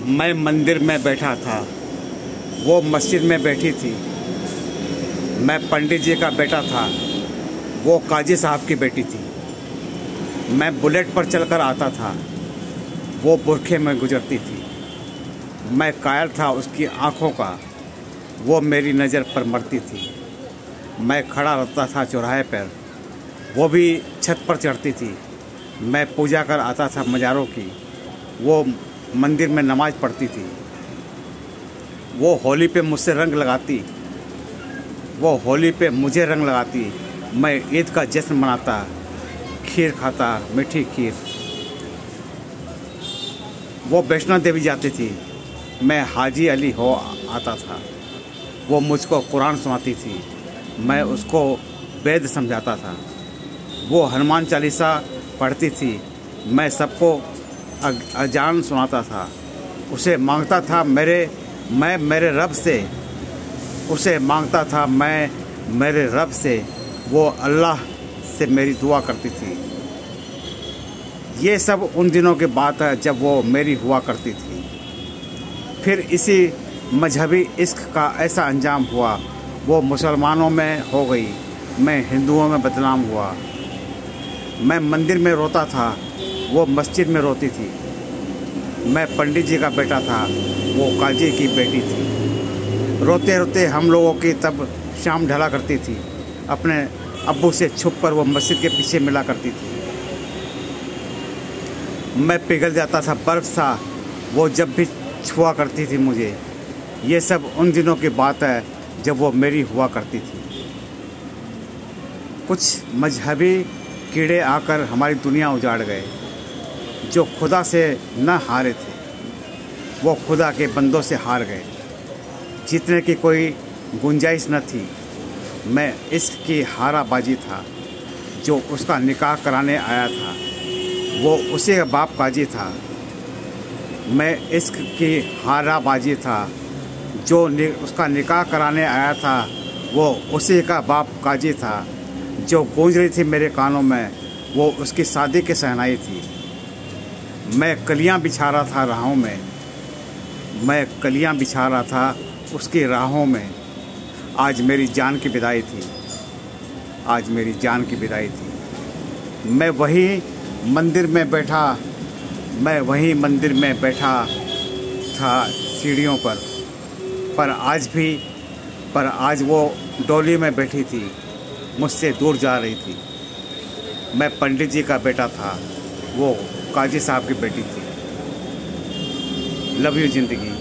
मैं मंदिर में बैठा था, वो मस्जिद में बैठी थी। मैं पंडित जी का बेटा था, वो काजी साहब की बेटी थी। मैं बुलेट पर चलकर आता था, वो बुरखे में गुजरती थी। मैं कायल था उसकी आँखों का, वो मेरी नज़र पर मरती थी। मैं खड़ा रहता था चौराहे पर, वो भी छत पर चढ़ती थी। मैं पूजा कर आता था मज़ारों की, वो मंदिर में नमाज़ पढ़ती थी। वो होली पे मुझसे रंग लगाती, वो होली पे मुझे रंग लगाती। मैं ईद का जश्न मनाता, खीर खाता, मीठी खीर। वो वैष्णो देवी जाती थी, मैं हाजी अली हो आता था। वो मुझको कुरान सुनाती थी, मैं उसको वेद समझाता था। वो हनुमान चालीसा पढ़ती थी, मैं सबको अजान सुनाता था। उसे मांगता था मैं मेरे रब से, उसे मांगता था मैं मेरे रब से। वो अल्लाह से मेरी दुआ करती थी। ये सब उन दिनों की बात है जब वो मेरी हुआ करती थी। फिर इसी मजहबी इश्क का ऐसा अंजाम हुआ, वो मुसलमानों में हो गई, मैं हिंदुओं में बदनाम हुआ। मैं मंदिर में रोता था, वो मस्जिद में रोती थी। मैं पंडित जी का बेटा था, वो काजी की बेटी थी। रोते रोते हम लोगों की तब शाम ढला करती थी। अपने अब्बू से छुपकर वो मस्जिद के पीछे मिला करती थी। मैं पिघल जाता था बर्फ़ सा, वो जब भी छुआ करती थी मुझे। ये सब उन दिनों की बात है जब वो मेरी हुआ करती थी। कुछ मजहबी कीड़े आकर हमारी दुनिया उजाड़ गए। जो खुदा से न हारे थे, वो खुदा के बंदों से हार गए। जीतने की कोई गुंजाइश न थी। मैं इश्क की हाराबाजी था, जो उसका निकाह कराने आया था, वो उसी का बाप काजी था। मैं इश्क की हाराबाजी था, जो उसका निकाह कराने आया था, वो उसी का बाप काजी था। जो गूंज रही थी मेरे कानों में, वो उसकी शादी की शहनाई थी। मैं कलियां बिछा रहा था राहों में, मैं कलियां बिछा रहा था उसकी राहों में। आज मेरी जान की विदाई थी, आज मेरी जान की विदाई थी। मैं वही मंदिर में बैठा, मैं वही मंदिर में बैठा था सीढ़ियों पर आज वो डोली में बैठी थी, मुझसे दूर जा रही थी। मैं पंडित जी का बेटा था, वो काजी साहब की बेटी थी। लव यू ज़िंदगी।